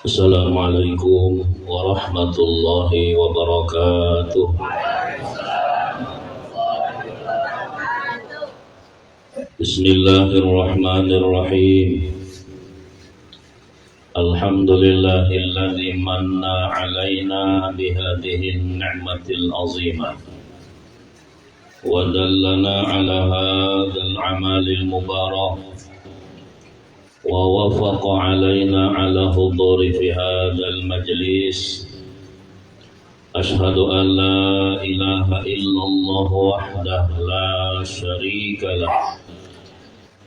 Assalamualaikum warahmatullahi wabarakatuh. Bismillahirrahmanirrahim. Alhamdulillahilladzi manna alaina bihadhihi an-ni'matil 'azimah wa dallana ala hadzal 'amalil mubarak ووافق علينا على حضور في هذا المجلس. أشهد أن لا إله إلا الله وحده لا شريك له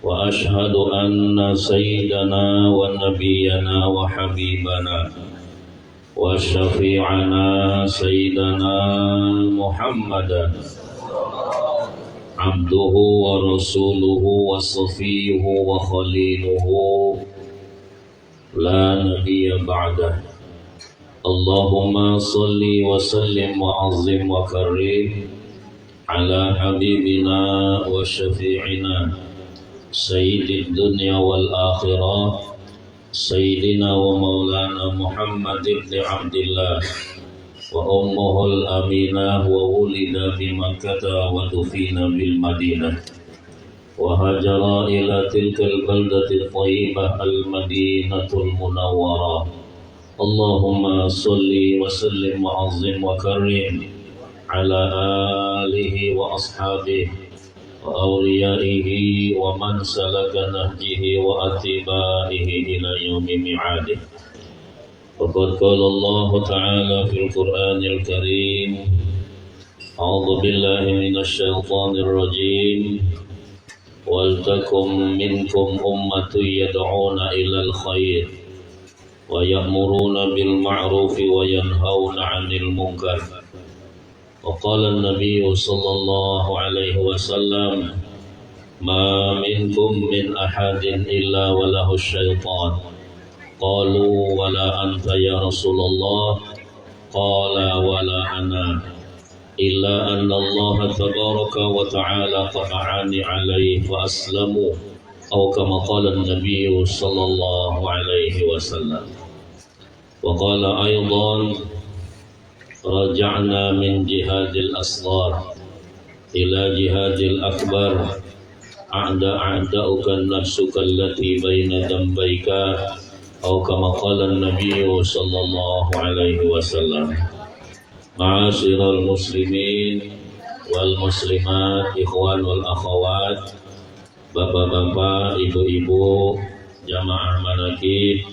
وأشهد أن سيدنا ونبينا وحبيبنا وشفيعنا سيدنا محمدا عبده ورسوله وصفيه وخليله لا نبي بعده. اللهم صل وسلم وعظم وكرم على حبيبنا وشفيعنا سيد الدنيا والآخرة سيدنا ومولانا محمد بن عبد الله وأمه الأمينة وولد بمكة ودفن بالمدينة وهاجر إلى تلك البلدة الطيبة المدينة المنورة. اللهم صل وسلم وعظم وكرم على آله وأصحابه وأوليائه ومن سلك نهجه وأتباعه إلى يوم ميعاده. وقد قال الله تعالى في القرآن الكريم: أعوذ بالله من الشيطان الرجيم ولتكن منكم أمة يدعون إلى الخير ويأمرون بالمعروف وينهون عن المنكر. وقال النبي صلى الله عليه وسلم: ما منكم من أحد إلا وله الشيطان. قالوا ولا أنت يا رسول الله؟ قال ولا أنا إلا أن الله تبارك وتعالى طبعني عليه فأسلموا أو كما قال النبي صلى الله عليه وسلم. وقال أيضا: رجعنا من جهاد الأصغر إلى جهاد الأكبر أعداؤك نفسك التي بين جنبيك أو كما قال النبي صلى الله عليه وسلم. معاشر المسلمين والmuslimat, ikhwan wal akhwat, bapak-bapak, ibu-ibu, jamaah manakib,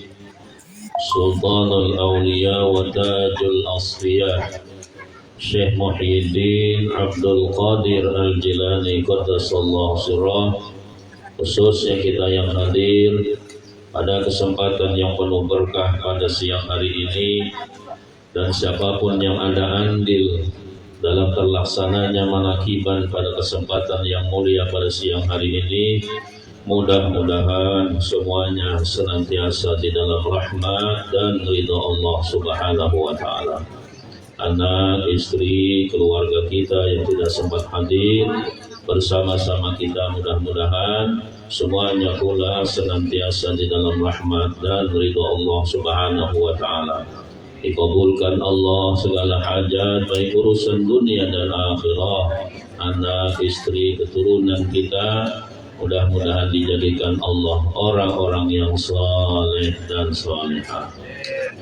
Sultanul Awliya wa Tajul Asfiya, Syekh Muhyiddin Abdul Qadir Al-Jilani Qaddasallahu sirrah, khususnya kita yang hadir pada kesempatan yang penuh berkah pada siang hari ini, dan siapapun yang ada andil dalam terlaksananya manakiban pada kesempatan yang mulia pada siang hari ini, mudah-mudahan semuanya senantiasa di dalam rahmat dan ridha Allah Subhanahu wa Ta'ala. Anak, istri, keluarga kita yang tidak sempat hadir bersama-sama kita, mudah-mudahan semuanya pula senantiasa di dalam rahmat dan ridha Allah Subhanahu wa Ta'ala. Dikabulkan Allah segala hajat, baik urusan dunia dan akhirah, anak, istri, keturunan kita, mudah-mudahan dijadikan Allah orang-orang yang saleh dan salihah.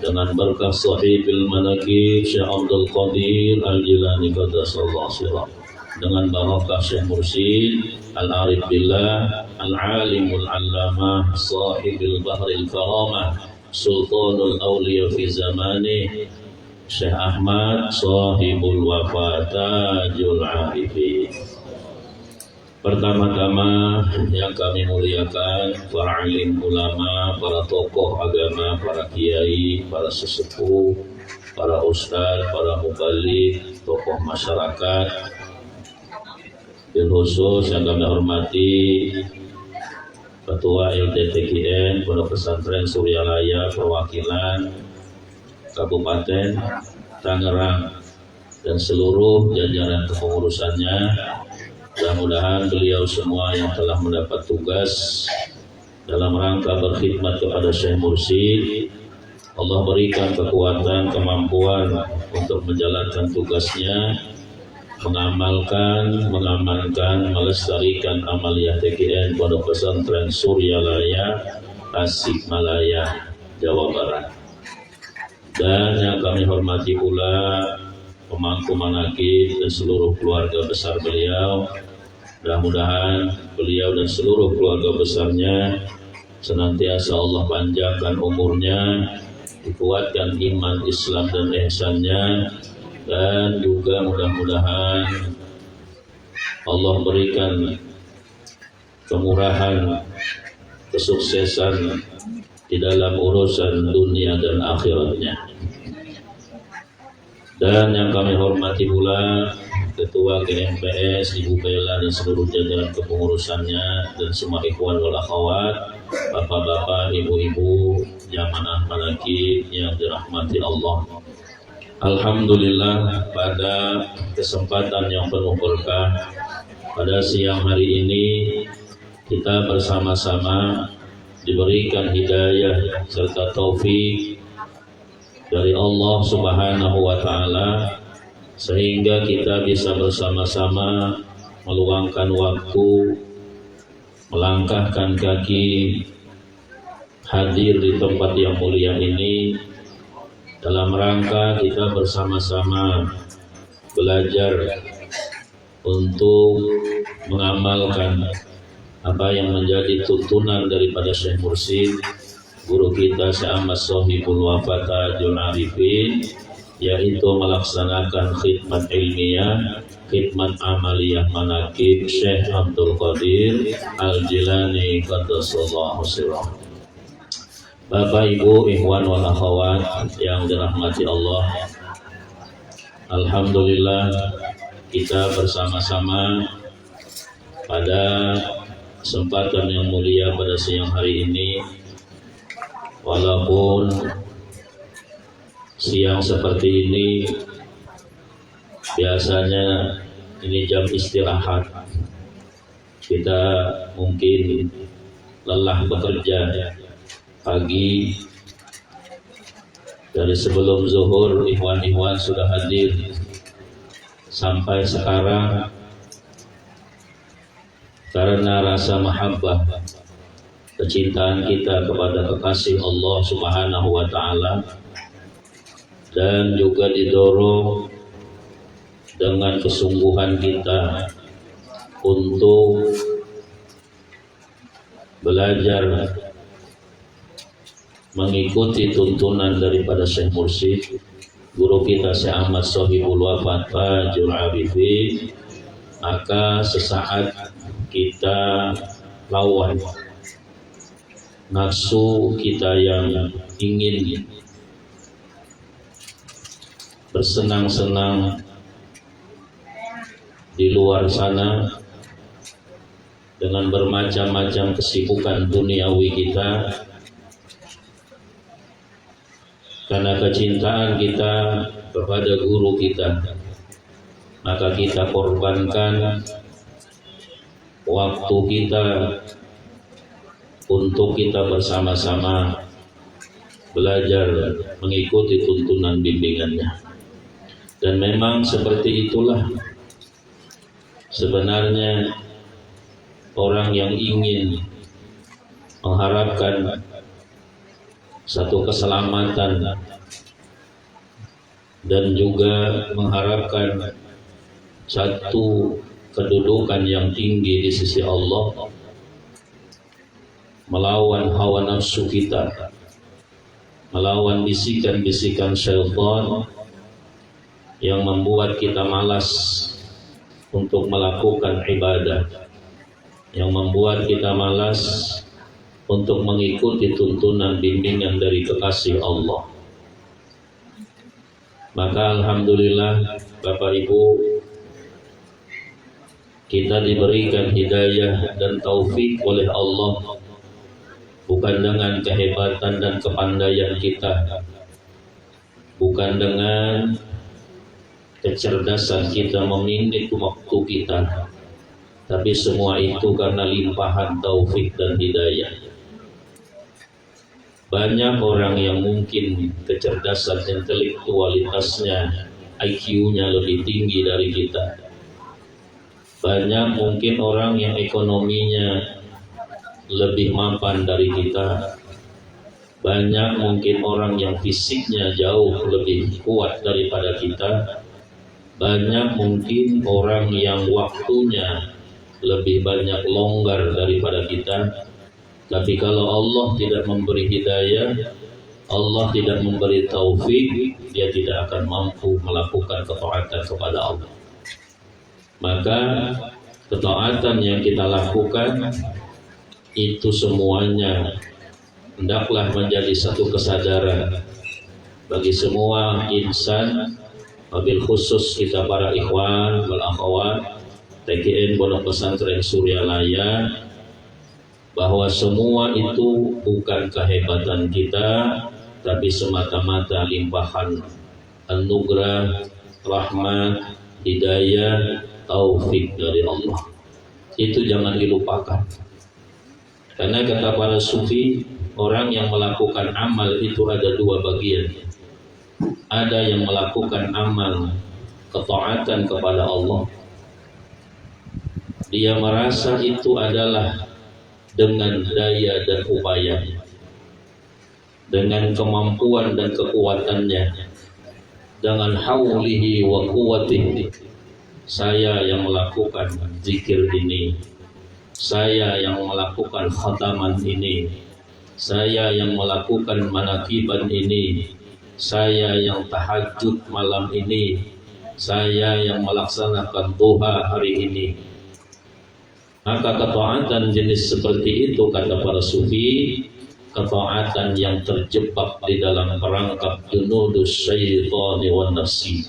Dengan berkah sahibul manakib Syekh Abdul Qadir Al-Jilani Qaddasallahu sirrah, dengan barakah Syekh Mursyid Al-Arif Billah Al-Alimul Allamah Sahibul Bahril Karamah Sultanul Awliya fi zamani Syekh Ahmad Sahibul Wafa Tajul Arifin. Pertama-tama yang kami muliakan para alim ulama, para tokoh agama, para kiai, para sesepuh, para ustadz, para mubaligh, tokoh masyarakat. Bil khusus yang kami hormati Ketua LTTKN Pondok Pesantren Suryalaya perwakilan Kabupaten Tangerang dan seluruh jajaran kepengurusannya. Mudah-mudahan beliau semua yang telah mendapat tugas dalam rangka berkhidmat kepada Syekh Mursyid Allah berikan kekuatan, kemampuan untuk menjalankan tugasnya, mengamankan, melestarikan amaliyah TKN Pondok Pesantren Suryalaya, Tasikmalaya, Jawa Barat. Dan yang kami hormati pula pemangku manaqib dan seluruh keluarga besar beliau. Mudah-mudahan beliau dan seluruh keluarga besarnya senantiasa Allah panjangkan umurnya, dikuatkan iman, Islam dan ihsannya, dan juga mudah-mudahan Allah berikan kemurahan, kesuksesan di dalam urusan dunia dan akhiratnya. Dan yang kami hormati pula Ketua GMPS, Ibu Bella dan seluruh jajaran kepengurusannya, dan semua ikhwan wal akhwat, bapak-bapak, ibu-ibu, jamaah manaqib yang dirahmati Allah. Alhamdulillah, pada kesempatan yang penuh berkah pada siang hari ini kita bersama-sama diberikan hidayah serta taufik dari Allah Subhanahu wa Ta'ala, sehingga kita bisa bersama-sama meluangkan waktu, melangkahkan kaki, hadir di tempat yang mulia ini dalam rangka kita bersama-sama belajar untuk mengamalkan apa yang menjadi tuntunan daripada Syekh Mursyid, guru kita Syekh Ahmad Sohibul Wafa Tajul Arifin, yaitu melaksanakan khidmat ilmiah, khidmat amaliyah manaqib Syekh Abdul Qadir Al-Jilani Qaddasallahu sirrah. Bapak, Ibu, ikhwan wal akhwat yang dirahmati Allah, alhamdulillah kita bersama-sama pada kesempatan yang mulia pada siang hari ini, walaupun siang seperti ini biasanya ini jam istirahat, kita mungkin lelah bekerja pagi, dari sebelum zuhur ikhwan-ikhwan sudah hadir sampai sekarang. Karena rasa mahabbah, kecintaan kita kepada kekasih Allah Subhanahu wa Ta'ala, dan juga didorong dengan kesungguhan kita untuk belajar mengikuti tuntunan daripada Syekh Mursyid, guru kita Syekh Ahmad Sohibul Wafa Tajul Arifin, maka sesaat kita lawan nafsu kita yang ingin bersenang-senang di luar sana dengan bermacam-macam kesibukan duniawi kita. Karena kecintaan kita kepada guru kita, maka kita korbankan waktu kita untuk kita bersama-sama belajar mengikuti tuntunan bimbingannya. Dan memang seperti itulah sebenarnya orang yang ingin mengharapkan satu keselamatan dan juga mengharapkan satu kedudukan yang tinggi di sisi Allah, melawan hawa nafsu kita, melawan bisikan-bisikan syaitan yang membuat kita malas untuk melakukan ibadah, yang membuat kita malas untuk mengikuti tuntunan bimbingan dari kekasih Allah. Maka alhamdulillah Bapak Ibu, kita diberikan hidayah dan taufik oleh Allah, bukan dengan kehebatan dan kepandaian kita, bukan dengan kecerdasan kita meminit waktu kita, tapi semua itu karena limpahan taufik dan hidayah. Banyak orang yang mungkin kecerdasan intelektualitasnya, IQ-nya lebih tinggi dari kita. Banyak mungkin orang yang ekonominya lebih mapan dari kita. Banyak mungkin orang yang fisiknya jauh lebih kuat daripada kita. Banyak mungkin orang yang waktunya lebih banyak longgar daripada kita. Tapi kalau Allah tidak memberi hidayah, Allah tidak memberi taufik, dia tidak akan mampu melakukan ketaatan kepada Allah. Maka ketaatan yang kita lakukan itu semuanya hendaklah menjadi satu kesadaran bagi semua insan, wabil khusus kita para ikhwan wal akhwat TKN Pondok Pesantren Suryalaya, bahwa semua itu bukan kehebatan kita, tapi semata-mata limpahan anugerah, rahmat, hidayah, taufik dari Allah. Itu jangan dilupakan. Karena kata para sufi, orang yang melakukan amal itu ada dua bagian. Ada yang melakukan amal ketaatan kepada Allah. Dia merasa itu adalah dengan daya dan upaya, dengan kemampuan dan kekuatannya, dengan haulihi wa quwwatihi. Saya yang melakukan zikir ini, saya yang melakukan khataman ini, saya yang melakukan manakiban ini, saya yang tahajud malam ini, saya yang melaksanakan duha hari ini. Maka ketaatan jenis seperti itu, kata para sufi, ketaatan yang terjebak di dalam perangkap junudus syaitani wan nafsi.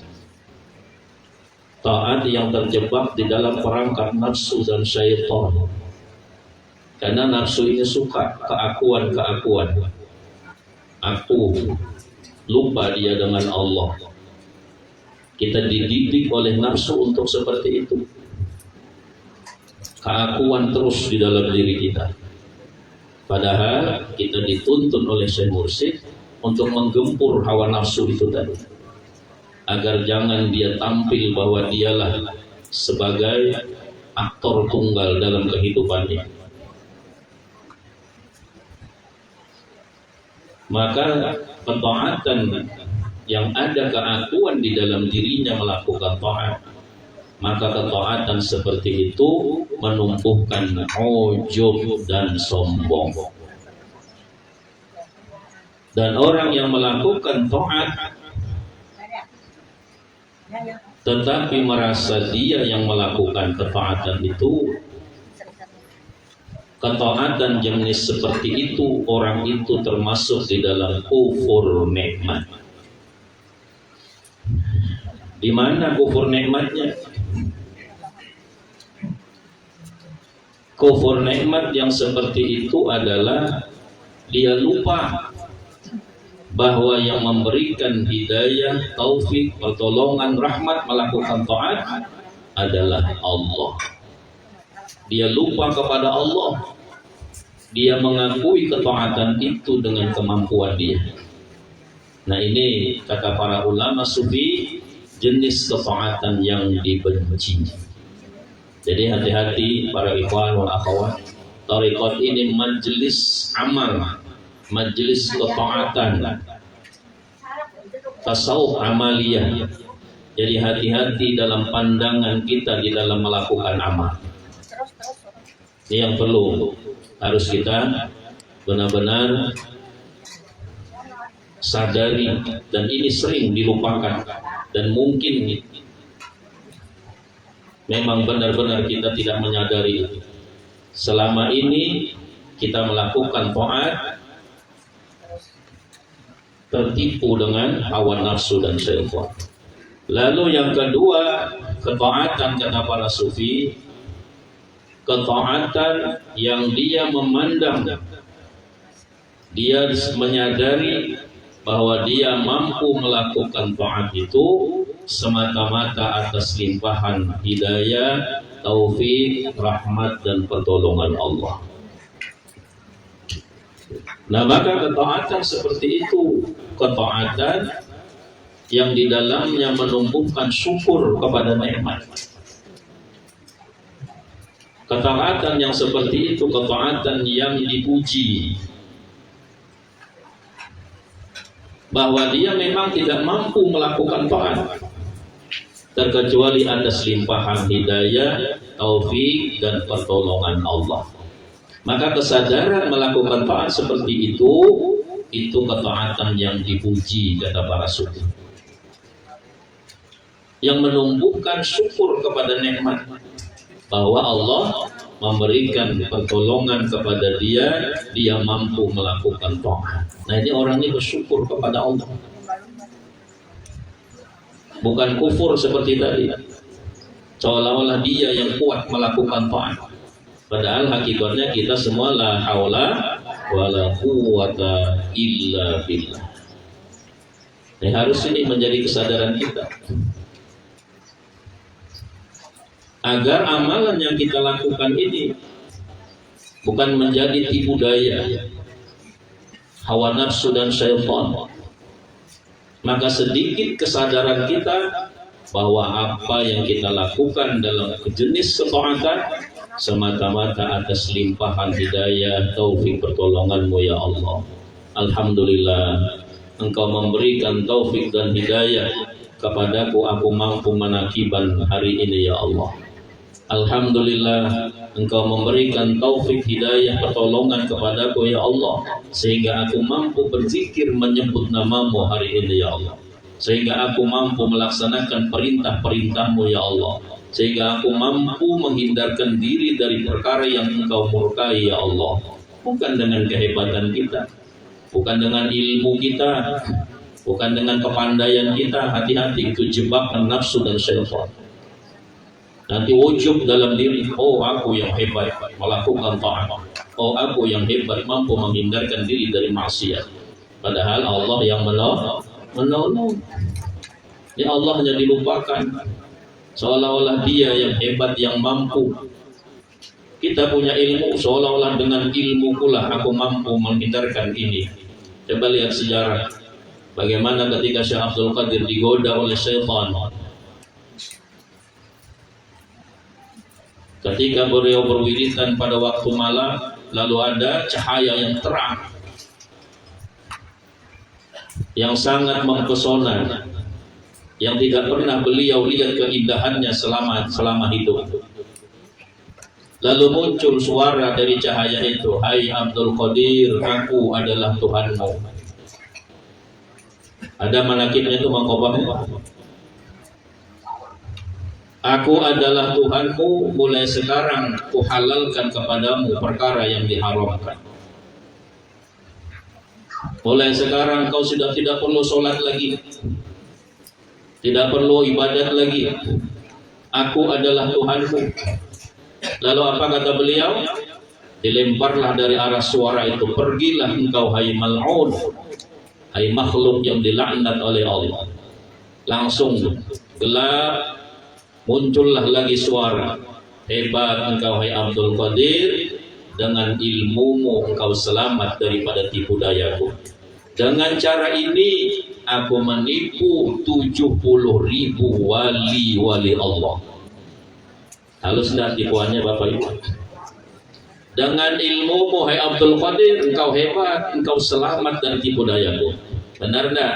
Taat yang terjebak di dalam perangkap nafsu dan syaitan. Karena nafsu ini suka keakuan-keakuan. Aku, lupa dia dengan Allah. Kita dididik oleh nafsu untuk seperti itu. Keakuan terus di dalam diri kita. Padahal kita dituntun oleh Syekh Mursyid untuk menggempur hawa nafsu itu tadi, agar jangan dia tampil bahwa dialah sebagai aktor tunggal dalam kehidupannya. Maka ketaatan yang ada keakuan di dalam dirinya melakukan taat, maka ketaatan seperti itu menumbuhkan ujub dan sombong. Dan orang yang melakukan taat tetapi merasa dia yang melakukan ketaatan itu, ketaatan jenis seperti itu, orang itu termasuk di dalam kufur nikmat. Di mana kufur nikmatnya? Kufur nikmat yang seperti itu adalah dia lupa bahwa yang memberikan hidayah, taufik, pertolongan, rahmat, melakukan taat adalah Allah. Dia lupa kepada Allah. Dia mengakui ketaatan itu dengan kemampuan dia. Nah, ini kata para ulama sufi, jenis ketaatan yang dibenci. Jadi hati-hati para ikhwan wal akhwat. Tarekat ini majelis amal, majelis ketaatan, tasawuf amaliyah. Jadi hati-hati dalam pandangan kita di dalam melakukan amal. Ini yang perlu harus kita benar-benar sadari, dan ini sering dilupakan, dan mungkin memang benar-benar kita tidak menyadari itu. Selama ini kita melakukan taat tertipu dengan hawa nafsu dan syaitan. Lalu yang kedua, ketaatan kata para sufi, ketaatan yang dia memandang, dia menyadari bahwa dia mampu melakukan taat itu semata-mata atas limpahan hidayah, taufik, rahmat dan pertolongan Allah. Nah, maka ketaatan seperti itu, ketaatan yang di dalamnya menumbuhkan syukur kepada nikmat. Ketaatan yang seperti itu, ketaatan yang dipuji, bahwa dia memang tidak mampu melakukan taat terkecuali atas limpahan hidayah, taufik dan pertolongan Allah. Maka kesadaran melakukan taat seperti itu ketaatan yang dipuji, kata para sufi, yang menumbuhkan syukur kepada nikmat, bahwa Allah memberikan pertolongan kepada dia mampu melakukan taat. Nah, ini orang ini bersyukur kepada Allah, bukan kufur seperti tadi, seolah-olah dia yang kuat melakukan taat. Padahal hakikatnya kita semua la haula wala quwata illa billah. Nah, harus ini menjadi kesadaran kita, agar amalan yang kita lakukan ini bukan menjadi tipu daya hawa nafsu dan syaitan. Maka sedikit kesadaran kita bahwa apa yang kita lakukan dalam jenis ketaatan semata-mata atas limpahan hidayah, taufik, pertolongan-Mu ya Allah. Alhamdulillah, Engkau memberikan taufik dan hidayah kepadaku, aku mampu menakiban hari ini ya Allah. Alhamdulillah, Engkau memberikan taufik, hidayah, pertolongan kepadaku ya Allah, sehingga aku mampu berzikir menyebut nama-Mu hari ini ya Allah, sehingga aku mampu melaksanakan perintah-perintah-Mu ya Allah, sehingga aku mampu menghindarkan diri dari perkara yang Engkau murkai ya Allah. Bukan dengan kehebatan kita, bukan dengan ilmu kita, bukan dengan kepandaian kita. Hati-hati, itu jebakan nafsu dan syaitan. Nanti ujub dalam diri, oh aku yang hebat melakukan taat, oh aku yang hebat mampu menghindarkan diri dari maksiat. Padahal Allah yang menolong. Ya, Allah hanya dilupakan, seolah-olah dia yang hebat, yang mampu. Kita punya ilmu, seolah-olah dengan ilmu pula aku mampu menghindarkan ini. Coba lihat sejarah, bagaimana ketika Syekh Abdul Qadir digoda oleh syaitan. Ketika beliau berwiridan pada waktu malam, lalu ada cahaya yang terang, yang sangat mempesona, yang tidak pernah beliau lihat keindahannya selama hidup. Lalu muncul suara dari cahaya itu, hai Abdul Qadir, aku adalah Tuhanmu. Ada manakibnya itu mengkobahnya. Aku adalah Tuhanmu, mulai sekarang kuhalalkan kepadamu perkara yang diharamkan. Mulai sekarang kau sudah tidak perlu sholat lagi, tidak perlu ibadat lagi. Aku adalah Tuhanmu. Lalu apa kata beliau? Dilemparlah dari arah suara itu, pergilah engkau hai mal'un, hai makhluk yang dilaknat oleh Allah. Langsung gelap, muncullah lagi suara, hebat engkau hai Abdul Qadir, dengan ilmumu engkau selamat daripada tipu dayaku. Dengan cara ini aku menipu 70.000 wali Allah. Halus dah tipuannya Bapak Ibu. Dengan ilmumu hai Abdul Qadir, engkau hebat, engkau selamat dari tipu dayaku. Benar enggak?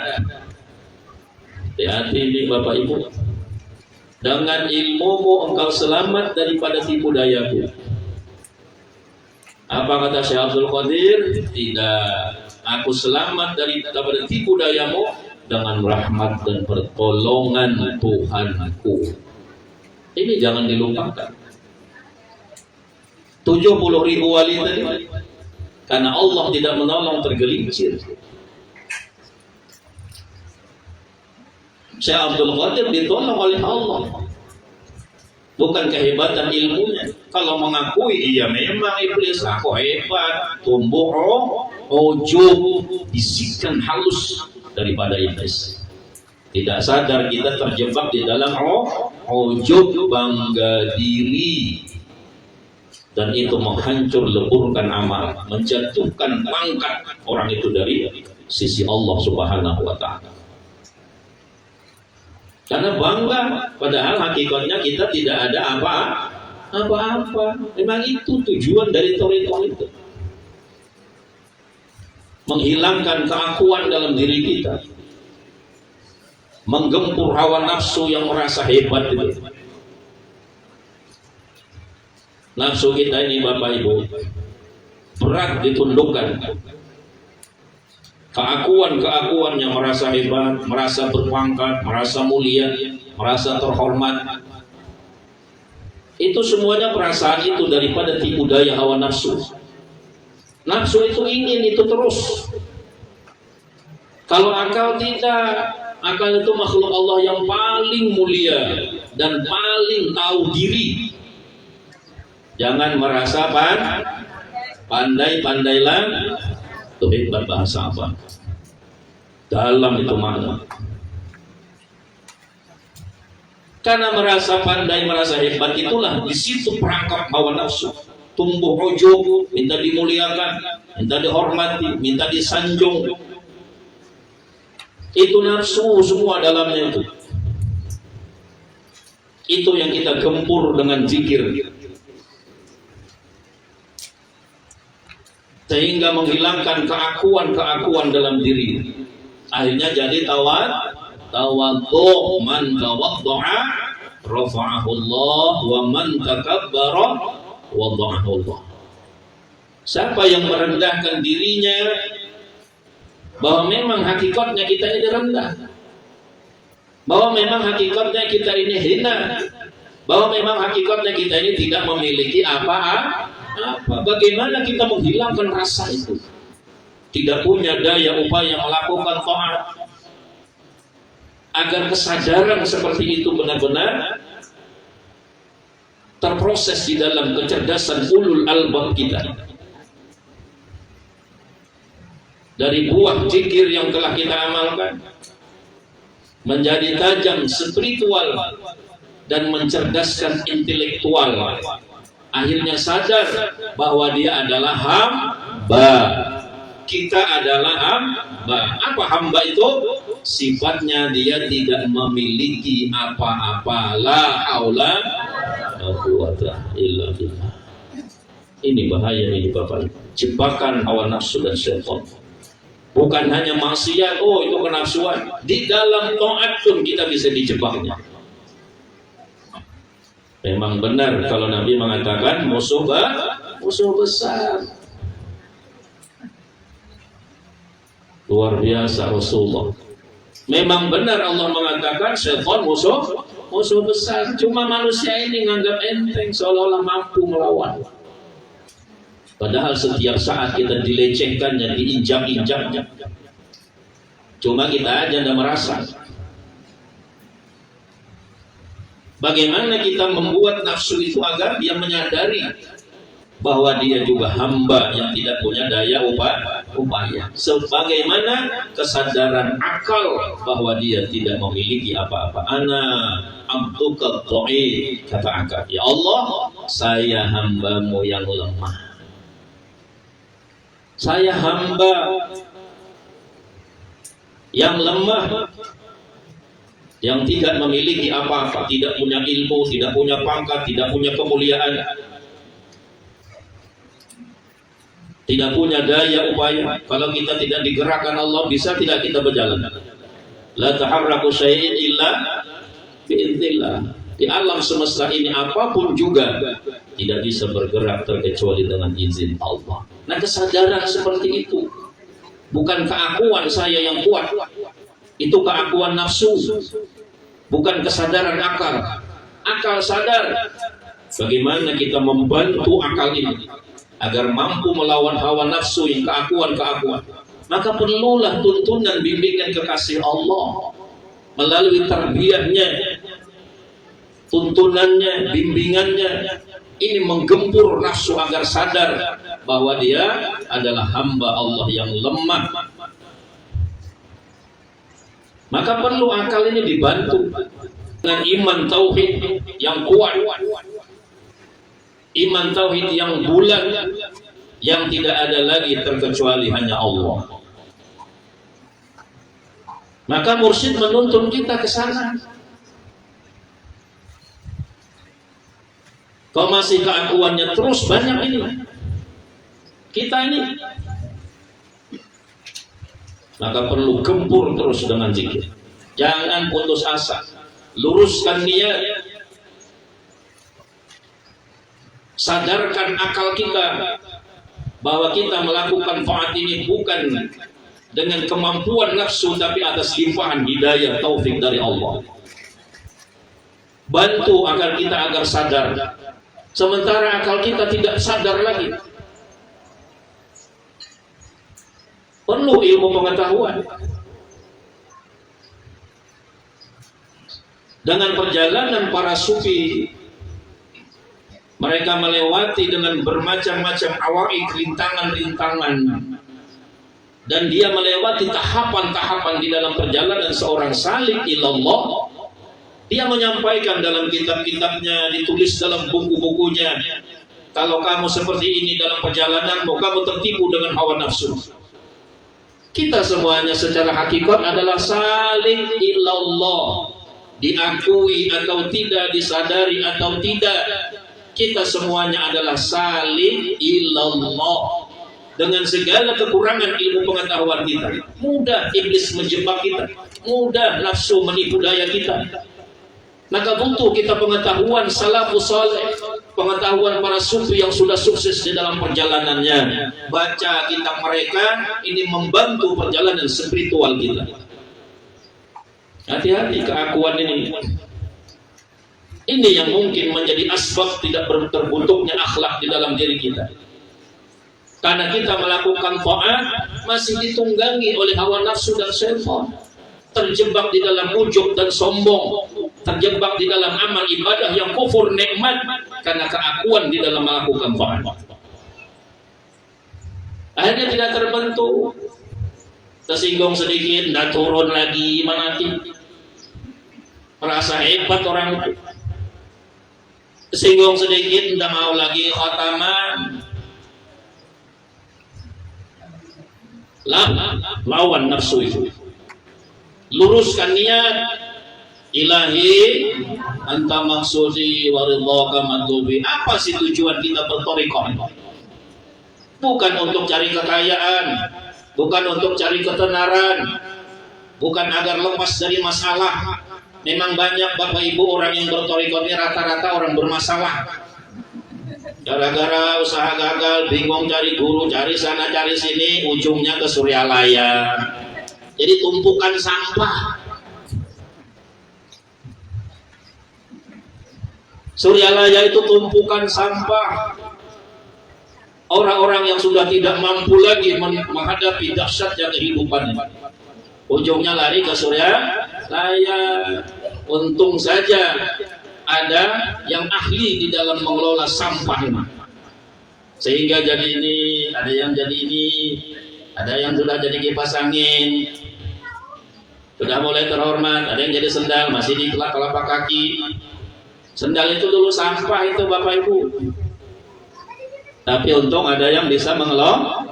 Hati-hati ini Bapak Ibu. Dengan ilmumu engkau selamat daripada tipu dayaku. Apa kata Syekh Abdul Qadir? Tidak, aku selamat daripada tipu dayamu dengan rahmat dan pertolongan Tuhanku. Ini jangan dilupakan. 70.000 wali tadi, karena Allah tidak menolong tergelincir. Syekh Abdul Qadir ditolong oleh Allah, bukan kehebatan ilmunya. Kalau mengakui iya memang iblis aku hebat, tumbuh ujub, bisikan halus daripada iblis. Tidak sadar kita terjebak di dalam ujub, bangga diri. dan itu menghancur leburkan amal, menjatuhkan pangkat orang itu dari sisi Allah Subhanahu wa Ta'ala. Karena bangga, padahal hakikatnya kita tidak ada apa-apa. Memang itu tujuan dari toriko itu, menghilangkan keakuan dalam diri kita, menggempur hawa nafsu yang merasa hebat itu. Nafsu kita ini Bapak Ibu berat ditundukkan. Keakuan yang merasa hebat, merasa berpangkat, merasa mulia, merasa terhormat, itu semuanya perasaan itu daripada tipu daya hawa nafsu. Nafsu itu ingin itu terus. Kalau akal tidak, akal itu makhluk Allah yang paling mulia dan paling tahu diri. Jangan merasa pandai-pandailah. Itu hebat bahasa apa? Dalam itu mana? Karena merasa pandai, merasa hebat itulah di situ perangkap hawa nafsu. Tumbuh ujub, minta dimuliakan, minta dihormati, minta disanjung. Itu nafsu semua dalamnya itu. Itu yang kita gempur dengan zikir, sehingga menghilangkan keakuan dalam diri. Akhirnya jadi tawadhu, man tawaddu'a rafa'ahu Allah wa man takabbara wada'ahu Allah. Siapa yang merendahkan dirinya, bahwa memang hakikatnya kita ini rendah, bahwa memang hakikatnya kita ini hina, bahwa memang hakikatnya kita ini tidak memiliki apa-apa. Bagaimana kita menghilangkan rasa itu? Tidak punya daya upaya melakukan taat, agar kesadaran seperti itu benar-benar terproses di dalam kecerdasan ulul albab kita. Dari buah zikir yang telah kita amalkan menjadi tajam spiritual dan mencerdaskan intelektual. Akhirnya sadar bahwa dia adalah hamba. Kita adalah hamba. Apa hamba itu? Sifatnya dia tidak memiliki apa-apa. La haula wa quwwata illa billah. Ini bahaya ini Bapak. Jebakan hawa nafsu dan syaitan. Bukan hanya maksiat, oh itu kenafsuan. Di dalam taat pun kita bisa dijebaknya. Memang benar kalau Nabi mengatakan musuh besar. Luar biasa Rasulullah. Memang benar Allah mengatakan syaitan musuh besar. Cuma manusia ini menganggap enteng, seolah-olah mampu melawan. Padahal setiap saat kita dilecehkannya, diinjak-injaknya. Cuma kita aja tidak merasa. Bagaimana kita membuat nafsu itu agar dia menyadari bahwa dia juga hamba yang tidak punya daya upaya. Sebagaimana kesadaran akal bahwa dia tidak memiliki apa-apa. Ana abduka dhaif, kata akal. Ya Allah, saya hambamu yang lemah. Saya hamba yang lemah, yang tidak memiliki apa-apa, tidak punya ilmu, tidak punya pangkat, tidak punya kemuliaan, tidak punya daya upaya. Kalau kita tidak digerakkan Allah, bisa tidak kita berjalan? La taharraku syai'in illa bi'idznillah. Di alam semesta ini apapun juga tidak bisa bergerak terkecuali dengan izin Allah. Nah, kesadaran seperti itu bukan keakuan saya yang kuat, itu keakuan nafsu, bukan kesadaran akal. Akal sadar bagaimana kita membantu akal ini agar mampu melawan hawa nafsu yang keakuan. Maka perlulah tuntunan bimbingan kekasih Allah melalui tarbiyahnya, tuntunannya, bimbingannya. Ini menggempur nafsu agar sadar bahwa dia adalah hamba Allah yang lemah. Maka perlu akal ini dibantu dengan iman tauhid yang kuat. iman tauhid yang bulat, yang tidak ada lagi terkecuali hanya Allah. Maka mursyid menuntun kita ke sana. Kalau masih keakuannya terus banyak ini, kita ini, maka perlu gempur terus dengan zikir. Jangan putus asa, luruskan niat, sadarkan akal kita bahwa kita melakukan taat ini bukan dengan kemampuan nafsu, tapi atas limpahan hidayah taufik dari Allah. Bantu agar kita agar sadar, sementara akal kita tidak sadar lagi. Perlu ilmu pengetahuan. Dengan perjalanan para sufi, mereka melewati dengan bermacam-macam awaik, rintangan-rintangan, dan dia melewati tahapan-tahapan di dalam perjalanan seorang salik ilallah. Dia menyampaikan dalam kitab-kitabnya, ditulis dalam buku-bukunya, kalau kamu seperti ini dalam perjalananmu, kamu tertipu dengan hawa nafsu. Kita semuanya secara hakikat adalah salik ilallah, diakui atau tidak, disadari atau tidak, kita semuanya adalah salik ilallah. Dengan segala kekurangan ilmu pengetahuan kita, mudah iblis menjebak kita, mudah nafsu menipu daya kita. Maka butuh kita pengetahuan salafus saleh, pengetahuan para sufi yang sudah sukses di dalam perjalanannya. Baca kitab mereka, ini membantu perjalanan spiritual kita. Hati-hati keakuan ini. Ini yang mungkin menjadi asbab tidak terbentuknya akhlak di dalam diri kita. Karena kita melakukan taat masih ditunggangi oleh hawa nafsu dan syaitan, terjebak di dalam ujub dan sombong, terjebak di dalam amal ibadah yang kufur nikmat karena keakuan di dalam melakukan taat. Akhirnya tidak terbentuk, tersinggung sedikit, tidak turun lagi, menanti, merasa hebat orang itu. Tersinggung sedikit, tidak mau lagi khataman. Lawan nafsu itu, luruskan niat, ilahi anta maksudi waridhaka madlubi. Apa sih tujuan kita berthariqah? Bukan untuk cari kekayaan, bukan untuk cari ketenaran, bukan agar lepas dari masalah. Memang banyak Bapak Ibu orang yang berthariqah ini rata-rata orang bermasalah. Gara-gara usaha gagal, bingung cari guru, cari sana cari sini, ujungnya ke Suryalaya. Jadi tumpukan sampah. Suryalaya itu tumpukan sampah. Orang-orang yang sudah tidak mampu lagi menghadapi dahsyatnya kehidupan, ujungnya lari ke Suryalaya. Untung saja ada yang ahli di dalam mengelola sampah, sehingga jadi ini, ada yang jadi ini, ada yang sudah jadi kipas angin, sudah mulai terhormat, ada yang jadi sendal, masih di telapak kaki. Sendal itu dulu sampah itu Bapak Ibu, tapi untung ada yang bisa mengelola.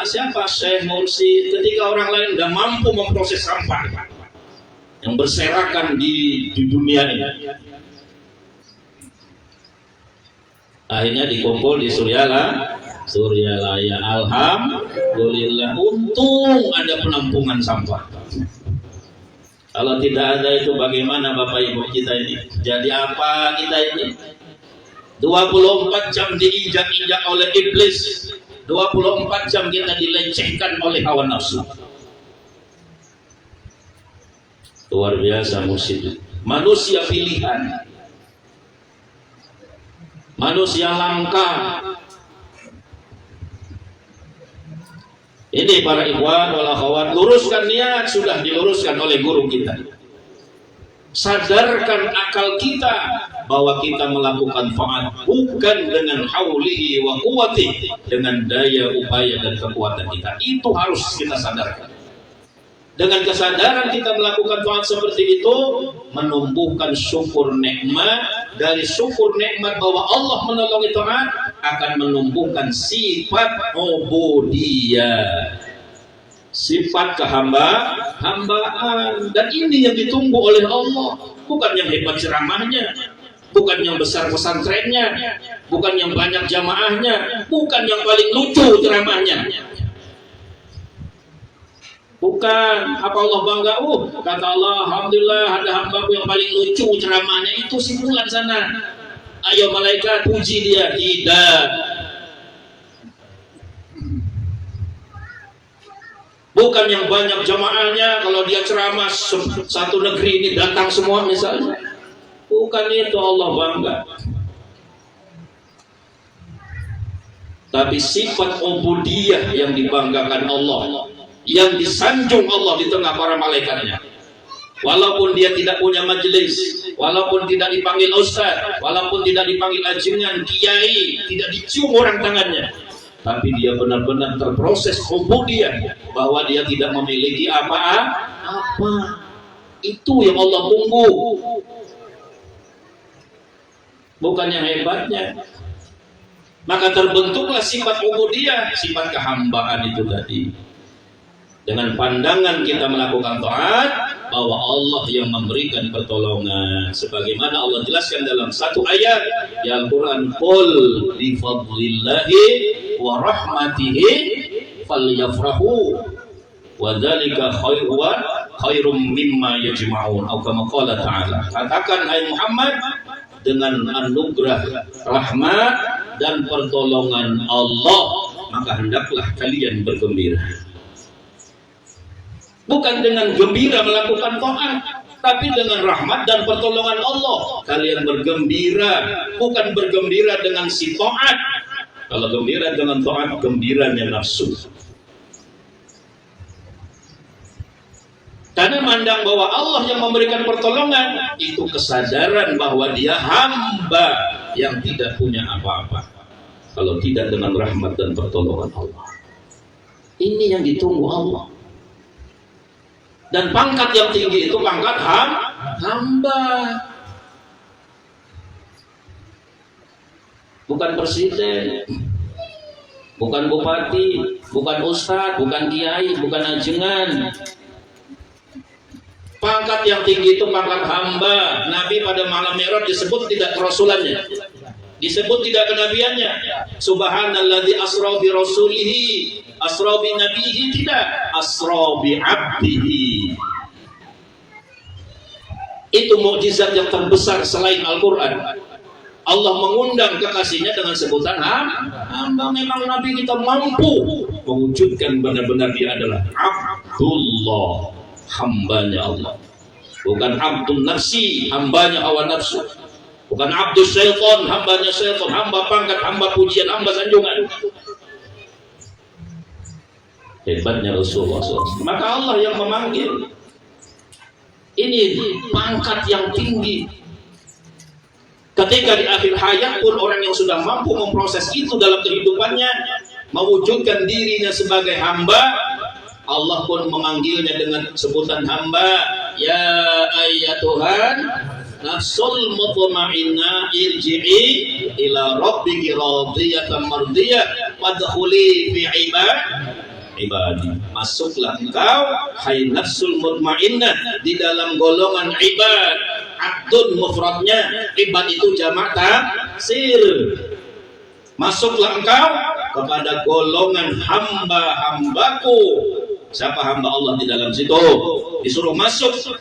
Siapa? Syekh Mursyid. Ketika orang lain tidak mampu memproses sampah yang berserakan di dunia ini, akhirnya dikumpul di Suryalaya. Alhamdulillah, untung ada penampungan sampah. Kalau tidak ada itu bagaimana Bapak Ibu kita ini? Jadi apa kita ini? 24 jam diinjak-injak oleh iblis, 24 jam kita dilecehkan oleh hawa nafsu. Luar biasa musib. Manusia pilihan, manusia langka. Ini para ikhwan wal akhwat, luruskan niat, sudah diluruskan oleh guru kita. Sadarkan akal kita bahwa kita melakukan taat bukan dengan haulihi wa quwwati, dengan daya upaya dan kekuatan kita. Itu harus kita sadarkan. Dengan kesadaran kita melakukan taat seperti itu, menumbuhkan syukur nikmat dari syukur nikmat bahwa Allah menolongi taat akan menumbuhkan sifat ubudiyah, sifat hambaan. Dan ini yang ditunggu oleh Allah, bukan yang hebat ceramahnya, bukan yang besar pesantrennya, bukan yang banyak jamaahnya, bukan yang paling lucu ceramahnya. Bukan apa Allah bangga, kata Allah, alhamdulillah ada hambaku yang paling lucu ceramahnya, itu simpulan sana. Ayo malaikat puji dia. Tidak. Bukan yang banyak jamaahnya, kalau dia ceramah satu negeri ini datang semua misalnya. Bukan itu Allah bangga. Tapi sifat ubudiyah yang dibanggakan Allah, yang disanjung Allah di tengah para malaikatnya. Walaupun dia tidak punya majelis, walaupun tidak dipanggil ustaz, walaupun tidak dipanggil ajengan, kiai, tidak dicium orang tangannya, tapi dia benar-benar terproses ubudiyah, bahwa dia tidak memiliki apa-apa. Itu yang Allah tunggu, bukan yang hebatnya. Maka terbentuklah sifat ubudiyah, sifat kehambaan itu tadi. Dengan pandangan kita melakukan taat, bahwa Allah yang memberikan pertolongan, sebagaimana Allah jelaskan dalam satu ayat di Al-Quran, qul bi fadlillahi wa rahmatihi falyafrahu wa dzalika khairum mimma yajma'un, atau kama qala ta'ala. Katakan hai Muhammad, dengan anugerah rahmat dan pertolongan Allah, maka hendaklah kalian bergembira. Bukan dengan gembira melakukan taat, tapi dengan rahmat dan pertolongan Allah kalian bergembira. Bukan bergembira dengan si taat. Kalau gembira dengan taat, gembiranya nafsu. Karena mandang bahwa Allah yang memberikan pertolongan, itu kesadaran bahwa dia hamba yang tidak punya apa-apa kalau tidak dengan rahmat dan pertolongan Allah. Ini yang ditunggu Allah. Dan pangkat yang tinggi itu pangkat hamba, bukan presiden, bukan bupati, bukan ustadz, bukan kiai, bukan ajengan. Pangkat yang tinggi itu pangkat hamba. Nabi pada malam Mi'raj disebut tidak kerasulannya, disebut tidak kenabiannya. Subhanalladzi asra bi rasulihi, asra bi nabihi, tidak, asra bi abdihi. Itu mukjizat yang terbesar selain Al-Quran. Allah mengundang kekasihnya dengan sebutan hamba. Memang Nabi kita mampu mewujudkan benar-benar dia adalah Abdullah, hambanya Allah. Bukan Abdul Nafsi, hambanya hawa nafsu. Bukan Abdul Syaitan, hambanya syaitan, hamba pangkat, hamba pujian, hamba sanjungan. Hebatnya Rasulullah SAW. Maka Allah yang memanggil. Ini pangkat yang tinggi. Ketika di akhir hayat pun orang yang sudah mampu memproses itu dalam kehidupannya, mewujudkan dirinya sebagai hamba, Allah pun memanggilnya dengan sebutan hamba. Ya ayyatuhan nafsul mutmainnah, irji'i ila rabbiki radiyatan mardiyah wadkhuli fi ibadi. Masuklah engkau hai nafsul mutmainnah di dalam golongan ibad. Abdun mufradnya, ibad itu jamak taksir. Masuklah engkau kepada golongan hamba-hambaku. Siapa hamba Allah di dalam situ? Disuruh masuk.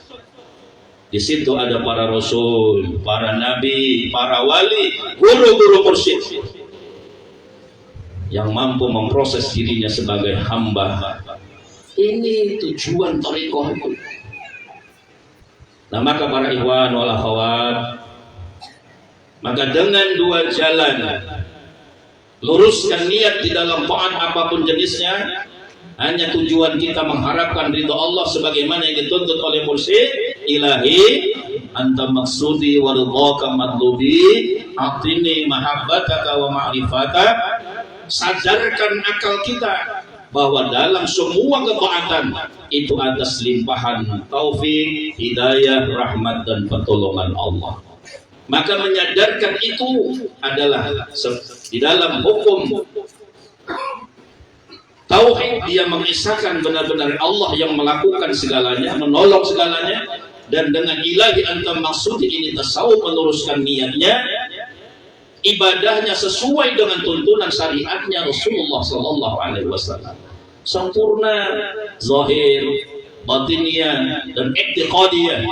Di situ ada para rasul, para nabi, para wali, guru-guru mursyid yang mampu memproses dirinya sebagai hamba. Ini tujuan thariqah itu. Nah, maka para ikhwan wal akhwat, maka dengan dua jalan, luruskan niat di dalam taat apapun jenisnya, hanya tujuan kita mengharapkan ridha Allah sebagaimana yang dituntut oleh mursyid. Ilahi anta maksudi wa ridhaka matlubi atini mahabbataka wa ma'rifatak. Sadarkan akal kita bahwa dalam semua ketaatan itu atas limpahan taufik, hidayah, rahmat dan pertolongan Allah. Maka menyadarkan itu adalah di dalam hukum tauhid, dia mengisahkan benar-benar Allah yang melakukan segalanya, menolong segalanya, dan dengan ilahi anta maksudi ini tasawuf meluruskan niatnya, ibadahnya sesuai dengan tuntunan syariatnya Rasulullah Sallallahu Alaihi Wasallam, sempurna zahir, batiniyah, dan i'tiqadiyah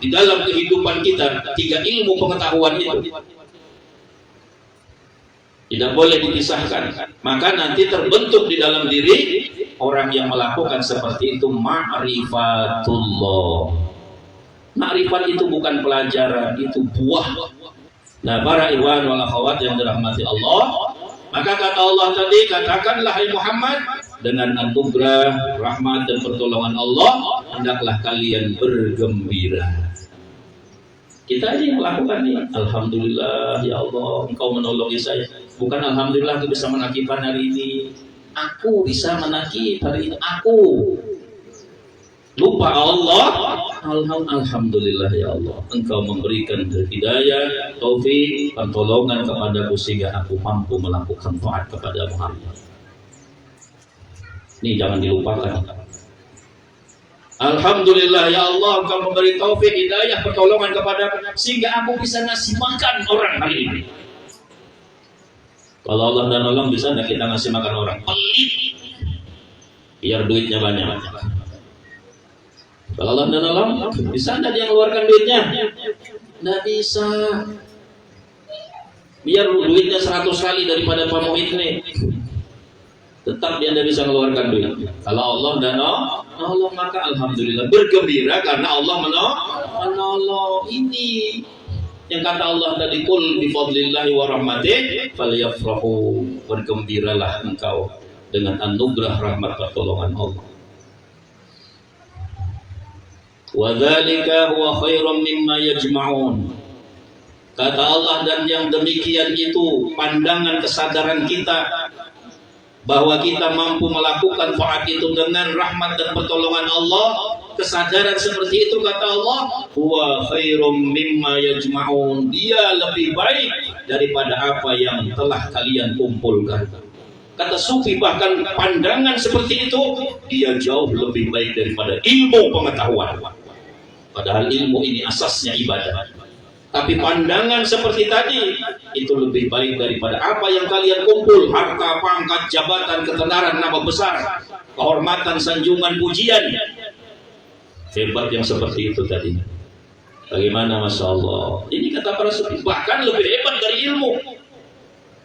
di dalam kehidupan kita. 3 ilmu pengetahuan itu tidak boleh dipisahkan. Maka nanti terbentuk di dalam diri orang yang melakukan seperti itu ma'rifatullah. Ma'rifat itu bukan pelajaran, itu buah. Nah, para ikhwan wal akhwat yang dirahmati Allah, maka kata Allah tadi, katakanlah hai Muhammad, dengan anugerah, rahmat dan pertolongan Allah hendaklah kalian bergembira. Kita aja yang melakukan ini. Alhamdulillah ya Allah, Engkau menolongi saya. Bukan alhamdulillah aku bisa menakibkan hari ini. Aku bisa menakib hari ini. Aku lupa Allah. Alhamdulillah ya Allah, Engkau memberikan hidayah, taufik, pertolongan kepadaku sehingga aku mampu melakukan taat kepada Muhammad. Ini jangan dilupakan. Alhamdulillah ya Allah, Engkau memberi taufik, hidayah, pertolongan kepadaku sehingga aku bisa ngasih makan orang hari ini. Kalau Allah dan nolong, bisa enggak kita ngasih makan orang? Pelit, biar duitnya banyak. Kalau Allah dan nolong, bisa enggak dia mengeluarkan duitnya? Enggak bisa. Biar duitnya 100 kali daripada Pak Muhid nih, tetap dia tidak bisa mengeluarkan duit. Kalau Allah dan Allah, maka alhamdulillah, bergembira karena Allah menolong. Ini yang kata Allah tadi, qul bi fadlillahi wa rahmatih falyafrahu, bergembiralah engkau dengan anugerah rahmat pertolongan Allah. Wa dzalika huwa khairum mimma yajma'un. Kata Allah, dan yang demikian itu pandangan kesadaran kita bahwa kita mampu melakukan taat itu dengan rahmat dan pertolongan Allah. Kesadaran seperti itu, kata Allah, huwa khairum mimma yajma'un, dia lebih baik daripada apa yang telah kalian kumpulkan. Kata Sufi, bahkan pandangan seperti itu dia jauh lebih baik daripada ilmu pengetahuan. Padahal ilmu ini asasnya ibadah. Tapi pandangan seperti tadi itu lebih baik daripada apa yang kalian kumpul, harta, pangkat, jabatan, ketenaran, nama besar, kehormatan, sanjungan, pujian. Hebat yang seperti itu tadi. Bagaimana, Masya Allah. Ini kata para sufi, bahkan lebih hebat dari ilmu.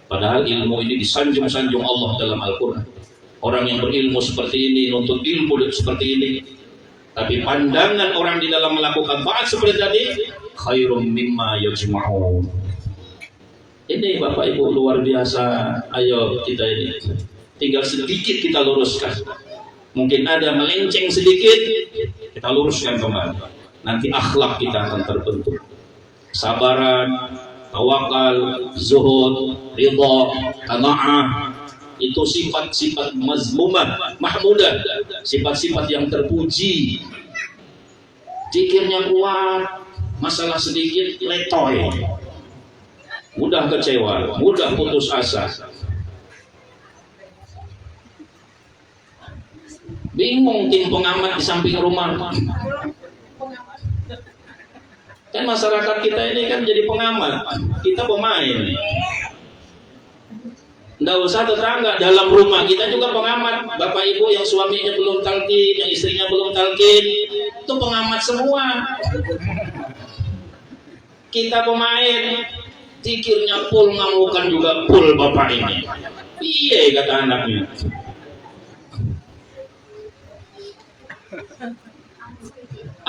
Padahal ilmu ini disanjung-sanjung Allah dalam Al-Quran. Orang yang berilmu seperti ini, nuntut ilmu seperti ini. Tapi pandangan orang di dalam melakukan taat seperti tadi, khairum mimma yajma'un. Ini Bapak Ibu luar biasa. Ayo kita ini tinggal sedikit kita luruskan. Mungkin ada melenceng sedikit, kita luruskan kembali. Nanti akhlak kita akan terbentuk. Sabaran, tawakal, zuhud, ridha, qanaah, itu sifat-sifat mazmumah, mahmudah, sifat-sifat yang terpuji. Zikirnya kuat, masalah sedikit letoy, mudah kecewa, mudah putus asa. Bingung tim pengamat di samping rumah. Kan masyarakat kita ini kan jadi pengamat, kita pemain. Nggak usah tetangga, dalam rumah kita juga pengamat. Bapak ibu yang suaminya belum talqin, yang istrinya belum talqin, itu pengamat semua. Kita pemain, zikirnya full, ngamukan juga full bapak ini. Iya kata anaknya.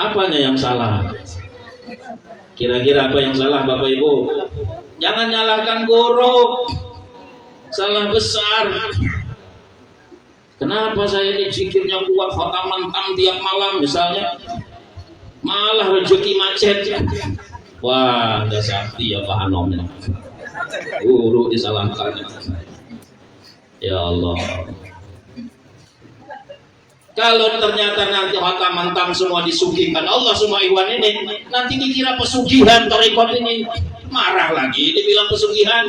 Apanya yang salah? Kira-kira apa yang salah Bapak Ibu? Jangan nyalahkan guru. Salah besar. Kenapa saya ini zikirnya kuat, khataman tam tiap malam misalnya, malah rezeki macet. Wah, ada sakti ya Pak Hanom. Guru disalahkan. Ya Allah. Kalau ternyata nanti khataman tam semua disuguhkan Allah semua iwan ini, nanti dikira pesugihan tarekat ini. marah lagi, dibilang pesugihan.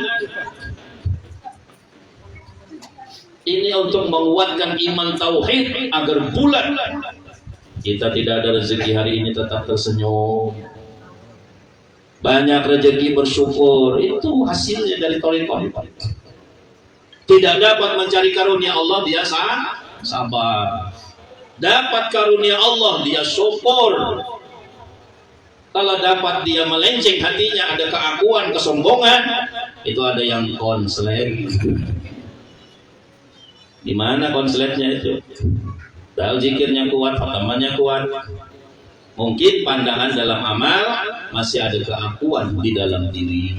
Ini untuk menguatkan iman tauhid agar bulat. Kita tidak ada rezeki hari ini tetap tersenyum. Banyak rezeki bersyukur, itu hasilnya dari thariqah. Tidak dapat mencari karunia Allah dia sabar. Dapat karunia Allah dia syukur. Kalau dapat dia melenceng hatinya, ada keakuan, kesombongan, itu ada yang konslet. Di mana konsletnya itu? Dal zikirnya kuat, khatamannya kuat. Mungkin pandangan dalam amal masih ada keakuan di dalam diri.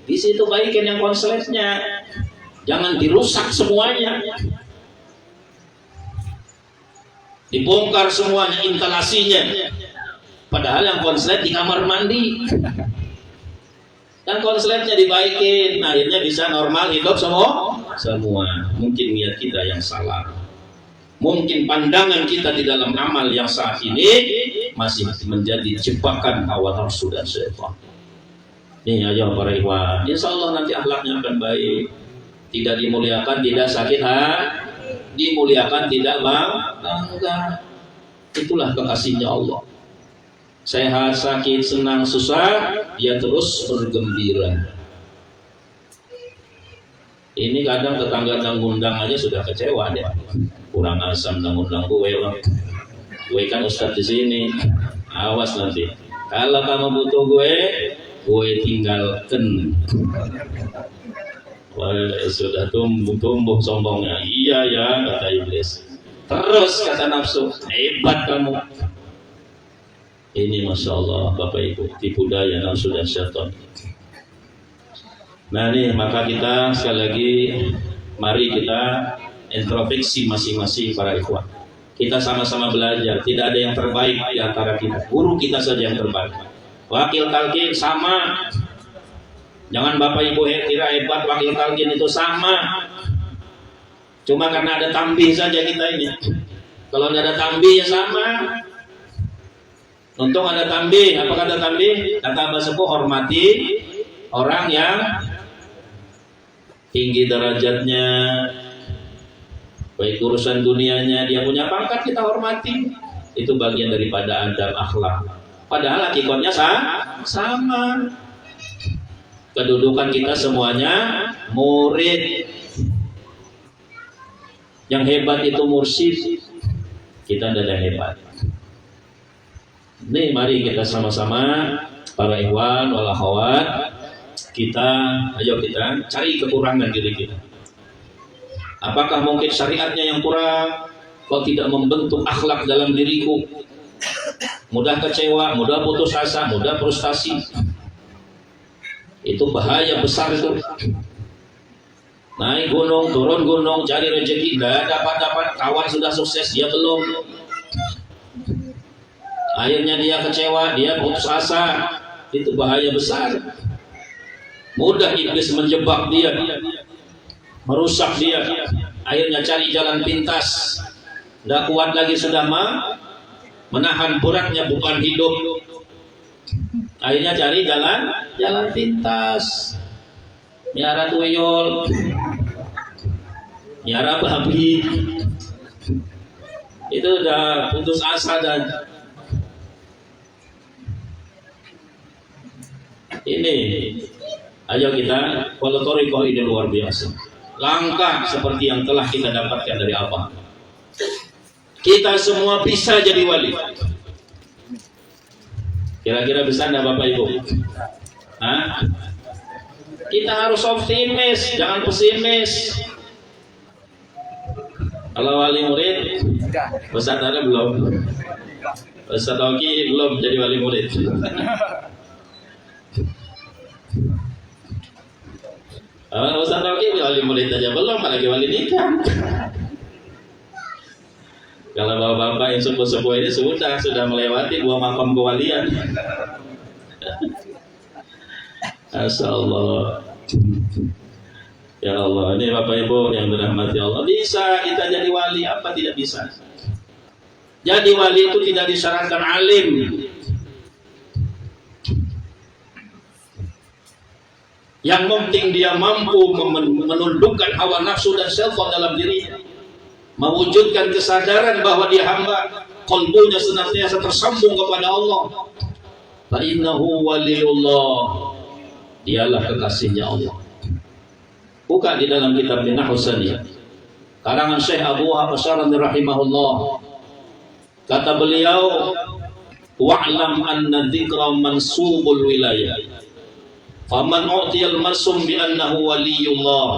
Di situ baikin yang konsletnya. Jangan dirusak semuanya. Dibongkar semuanya instalasinya. Padahal yang konslet di kamar mandi. Dan konsletnya dibaikin, akhirnya bisa normal hidup semua. Mungkin niat kita yang salah. Mungkin pandangan kita di dalam amal yang saat ini masih menjadi jebakan hawa nafsu dan syaitan. Ini aja para ikhwan. Insya Allah nanti akhlaknya akan baik. Tidak dimuliakan, tidak sakit hati. Dimuliakan, tidak bangga. Itulah kekasihnya Allah. Sehat, sakit, senang, susah, dia terus bergembira. Ini kadang tetangga ngundang aja sudah kecewa deh. Kurang asam ngundang gue lah. Gue kan ustadz di sini. Awas nanti. Kalau kamu butuh gue tinggalkan. Wah, sudah tumbuh sombongnya. Iya ya, kata iblis. Terus kata nafsu, hebat kamu. Ini Masya Allah Bapak Ibu, tipu daya nafsu dan syaitan. Nah nih, maka kita sekali lagi mari kita introspeksi masing-masing para ikhwan. Kita sama-sama belajar, tidak ada yang terbaik di antara kita. Guru kita saja yang terbaik. Wakil talqin sama. Jangan Bapak Ibu kira hebat wakil talqin itu sama. Cuma karena ada tambih saja kita ini. Kalau tidak ada tambih ya sama. Untung ada tambih. Apa kata tambih? Kata Abah Sepuh, hormati orang yang tinggi derajatnya, baik urusan dunianya, dia punya pangkat kita hormati. Itu bagian daripada adab akhlak. Padahal hakikatnya sama. Kedudukan kita semuanya murid. Yang hebat itu mursyid. Kita tidak ada hebat. Nih mari kita sama-sama para ikhwan wal akhwat, ayo kita cari kekurangan diri kita. Apakah mungkin syariatnya yang kurang? Kalau tidak membentuk akhlak dalam diriku, mudah kecewa, mudah putus asa, mudah frustasi. Itu bahaya besar itu. Naik gunung, turun gunung, cari rezeki, nggak dapat, kawan sudah sukses, dia belum. Akhirnya dia kecewa, dia putus asa. Itu bahaya besar. Mudah iblis menjebak dia, merusak dia. Akhirnya cari jalan pintas. Tidak kuat lagi sudah menahan beratnya bukan hidup. Akhirnya cari jalan pintas. Miara tuyul, miara babi. Itu udah putus asa dan ini, ayo kita, kalau thariqah ini luar biasa. Langkah seperti yang telah kita dapatkan dari apa? Kita semua bisa jadi wali. Kira-kira bisa enggak Bapak Ibu? Hah? Kita harus optimis, jangan pesimis. Kalau wali murid, Ustaz Tara belum. Ustaz Oki belum jadi wali murid. Ustaz Oki wali murid aja belum, apalagi wali nikah. Kalau bapak-bapak yang sepuh-sepuh ini sudah melewati 2 makam kewalian. Asyaallah. Ya Allah, ini Bapak Ibu yang dirahmati Allah. Bisa kita jadi wali, apa tidak bisa? Jadi wali itu tidak disyaratkan alim. Yang penting dia mampu menundukkan hawa nafsu dan syaitan dalam dirinya, mewujudkan kesadaran bahwa dia hamba, qalbunya senantiasa tersambung kepada Allah. Fa innahu waliyullah, dialah kekasihnya Allah. Buka di dalam kitab Minhaj Saniyah karangan Syekh Abu Hasan rahimahullah, kata beliau, wa'lam anna dzikra mansubul wilayah, faman u'tiyal marsum bi annahu waliyullah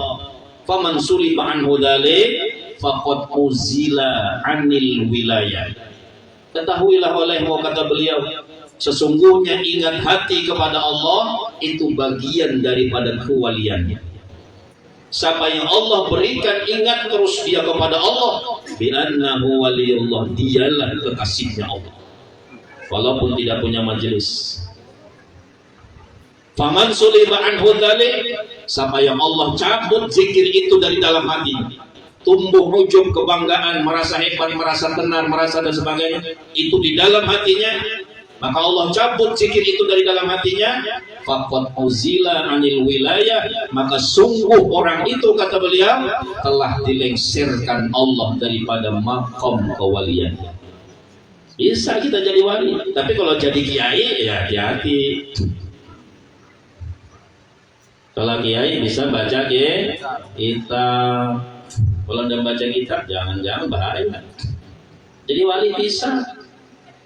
faman suliba anhu dzalik faqad uzila 'anil wilayah. Ketahuilah olehmu, kata beliau, sesungguhnya ingat hati kepada Allah itu bagian daripada kewaliannya. Siapa yang Allah berikan ingat terus dia kepada Allah, bi annahu waliyullah, dialah kekasihnya Allah, walaupun tidak punya majelis. Faman suliba anhu dzalik, siapa yang Allah cabut zikir itu dari dalam hati, tumbuh ujub kebanggaan, merasa hebat, merasa tenar, merasa dan sebagainya, itu di dalam hatinya, maka Allah cabut zikir itu dari dalam hatinya, faqad uzila 'anil wilayah, maka sungguh orang itu, kata beliau, telah dilengsirkan Allah daripada maqam kewalian. Bisa kita jadi wali, tapi kalau jadi kiai ya hati-hati. Kalau kiai bisa baca kitab, kalau tidak baca kitab jangan-jangan bahaya. Jadi wali bisa.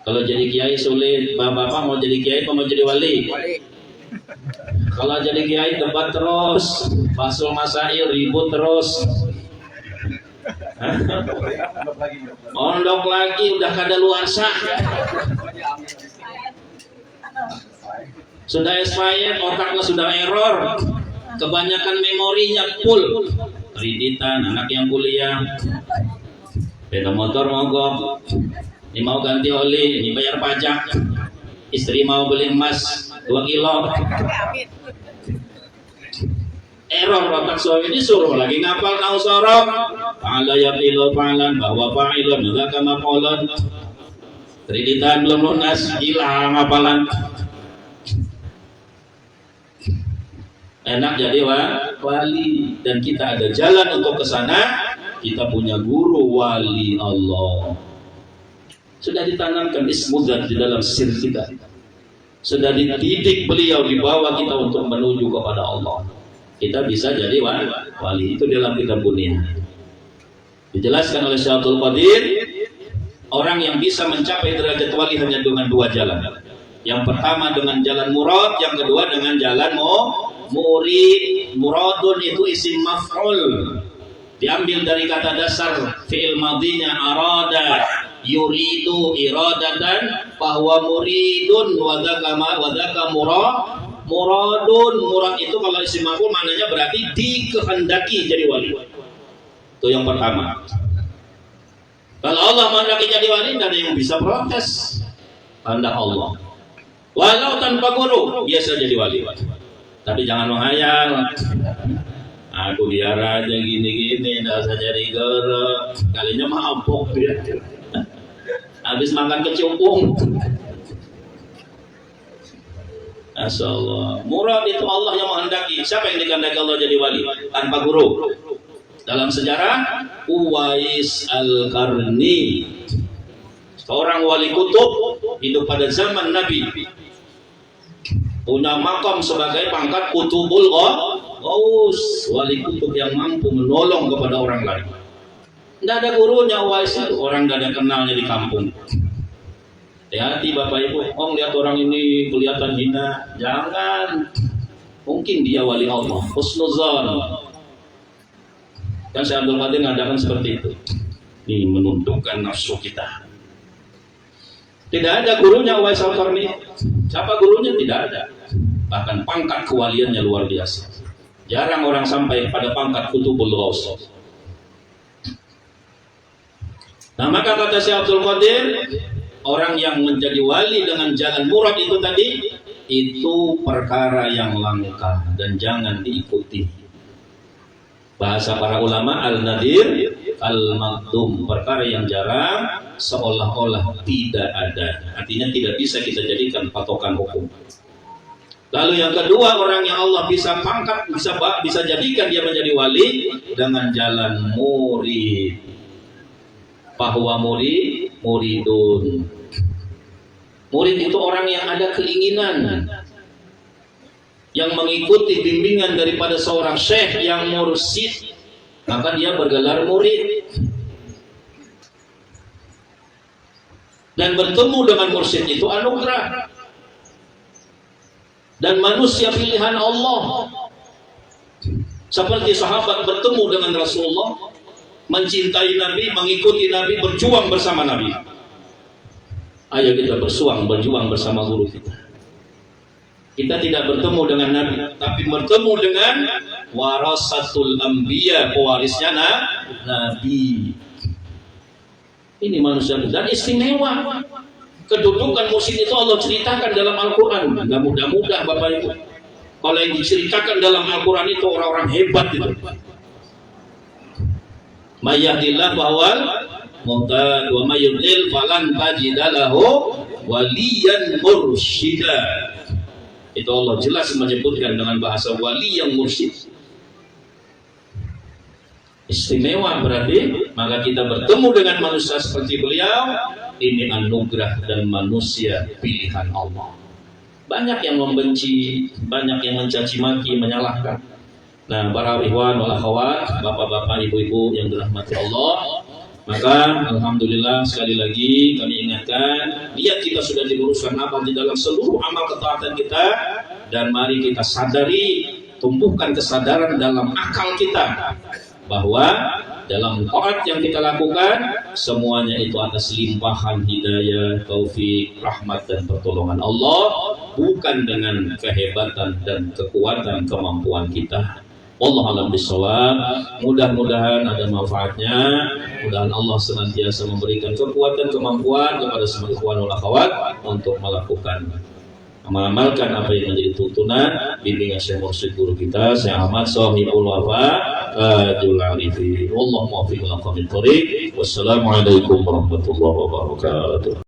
Kalau jadi kiai sulit. Bapak-bapak mau jadi kiai apa mau jadi wali? Kalau jadi kiai debat terus, basul masail, ribut terus, mondok lagi udah kadaluarsa, sudah expired, otaknya sudah error, kebanyakan memorinya full, kreditan, anak yang kuliah, sepeda motor mogok, ini mau ganti oli, ini bayar pajak, istri mau beli emas 2 kilo, error otak suami, disuruh lagi ngapal tahu sorok, fa'ala yaqilu fa'lan bahwa fa'ilun juga kama qolon, kreditan belum lunas, hilang hafalan. Enak jadi wali, dan kita ada jalan untuk ke sana. Kita punya guru wali Allah. Sudah ditanamkan ismudzat di dalam sir kita. Sudah dididik beliau, dibawa kita untuk menuju kepada Allah. Kita bisa jadi wali. Itu dalam kitab Bunyah. Dijelaskan oleh Syekh Abdul Qadir, orang yang bisa mencapai derajat wali hanya dengan 2 jalan. Yang pertama dengan jalan murad, yang kedua dengan jalan murid. Muradun itu isim maf'ul, diambil dari kata dasar fi'il madhinya arada, yuridu iradatan, bahwa muridun wadaka muradun. Murad itu kalau isim maf'ul maknanya berarti dikehendaki jadi wali. Itu yang pertama. Kalau Allah menghendaki jadi wali, tidak ada yang bisa protes. Kehendak Allah. Walau tanpa guru biasa jadi wali. Tapi jangan menghayal, aku biar aja gini-gini, tidak usah jadi guru. Kalinya mabok dia. Habis makan kecimpung. Masya Allah. Murad itu Allah yang menghendaki. Siapa yang dikehendaki Allah jadi wali? Tanpa guru. Dalam sejarah, Uwais Al-Qarni, seorang wali kutub, hidup pada zaman Nabi, punya makam sebagai pangkat kutubul ghaus, wali kutub yang mampu menolong kepada orang lain. Tidak ada gurunya Uwais itu, orang tidak ada kenalnya di kampung. Hati-hati Bapak Ibu, lihat orang ini kelihatan hina, jangan. Mungkin dia wali Allah, husnuzan. Kan Syekh Abdul Qadir mengadakan seperti itu. Ini menundukkan nafsu kita. Tidak ada gurunya Uwais Al-Qarni. Siapa gurunya? Tidak ada. Bahkan pangkat kewaliannya luar biasa. Jarang orang sampai pada pangkat kutubul ghaus. Nah, maka kata Syekh Abdul Qadir, orang yang menjadi wali dengan jalan murad itu tadi, itu perkara yang langka dan jangan diikuti. Bahasa para ulama, al-nadir al-maktum, perkara yang jarang, seolah-olah tidak ada. Artinya tidak bisa kita jadikan patokan hukum. Lalu yang kedua, orang yang Allah bisa pangkat, bisa jadikan dia menjadi wali dengan jalan murid. Bahwa muridun. Murid itu orang yang ada keinginan, yang mengikuti bimbingan daripada seorang syekh yang mursyid, maka dia bergelar murid. Dan bertemu dengan mursyid itu anugerah. Dan manusia pilihan Allah, seperti sahabat bertemu dengan Rasulullah, mencintai Nabi, mengikuti Nabi, berjuang bersama Nabi. Ayo kita berjuang bersama guru kita. Kita tidak bertemu dengan Nabi, tapi bertemu dengan warasatul anbiya, pewarisnya Nabi. Ini manusia dan istimewa. Kedudukan mursyid itu Allah ceritakan dalam Al-Quran. Nggak mudah-mudah Bapak Ibu. Kalau yang diceritakan dalam Al-Quran itu orang-orang hebat itu. Mayyadillah bahwal muhtad wa mayyudlil falan tajidalahu waliyan mursyida. Itu Allah jelas menyebutkan dengan bahasa wali yang mursyid. Istimewa berarti, maka kita bertemu dengan manusia seperti beliau, ini anugerah dan manusia pilihan Allah. Banyak yang membenci, banyak yang mencaci maki, menyalahkan. Nah, para ikhwan wal akhwat, bapak-bapak, ibu-ibu yang dirahmati Allah, maka alhamdulillah sekali lagi kami ingatkan, niat kita sudah diluruskan apa di dalam seluruh amal ketaatan kita, dan mari kita sadari, tumbuhkan kesadaran dalam akal kita bahwa dalam taat yang kita lakukan semuanya itu atas limpahan hidayah, taufik, rahmat dan pertolongan Allah, bukan dengan kehebatan dan kekuatan kemampuan kita. Wallahu a'lam bishawab. Mudah-mudahan ada manfaatnya. Mudah-mudahan Allah senantiasa memberikan kekuatan kemampuan kepada semua ikhwan wal akhwat untuk melakukan, mengamalkan apa yang menjadi tuntunan bimbingan Syekh Mursyid guru kita Syekh Ahmad Shahibul Wafa Ajul Arifin. Wallahu muwaffiq ila aqwamit thoriq. Wassalamualaikum warahmatullahi wabarakatuh.